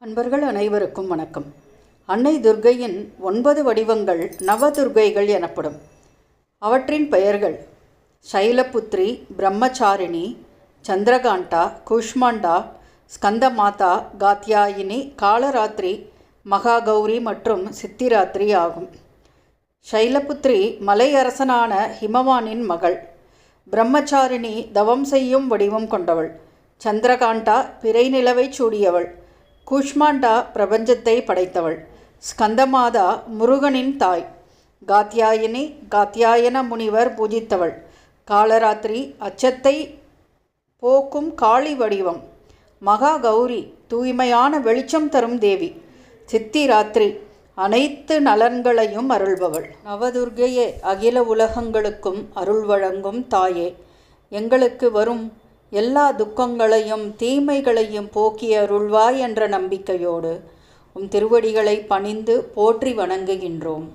அன்பர்கள் அனைவருக்கும் வணக்கம். அன்னை துர்க்கையின் 9 வடிவங்கள் நவதுர்க்கைகள் எனப்படும். அவற்றின் பெயர்கள் சைலபுத்ரி, பிரம்மச்சாரிணி, சந்திரகாண்டா, கூஷ்மாண்டா, ஸ்கந்தமாதா, காத்யாயினி, காலராத்திரி, மகாகௌரி மற்றும் சித்திராத்திரி ஆகும். சைலபுத்ரி மலையரசனான ஹிமவானின் மகள். பிரம்மச்சாரிணி தவம் செய்யும் வடிவம் கொண்டவள். சந்திரகாண்டா பிறை நிலவை சூடியவள். கூஷ்மாண்டா பிரபஞ்சத்தை படைத்தவள். ஸ்கந்தமாதா முருகனின் தாய். காத்யாயினி காத்யாயன முனிவர் பூஜித்தவள். காலராத்திரி அச்சத்தை போக்கும் காளி வடிவம். மகாகௌரி தூய்மையான வெளிச்சம் தரும் தேவி. சித்திராத்திரி அனைத்து நலன்களையும் அருள்பவள். நவதுர்க்கையே, அகில உலகங்களுக்கும் அருள் வழங்கும் தாயே, எங்களுக்கு வரும் எல்லா துக்கங்களையும் தீமைகளையும் போக்கி அருள்வாய் என்ற நம்பிக்கையோடு உம் திருவடிகளை பணிந்து போற்றி வணங்குகின்றோம்.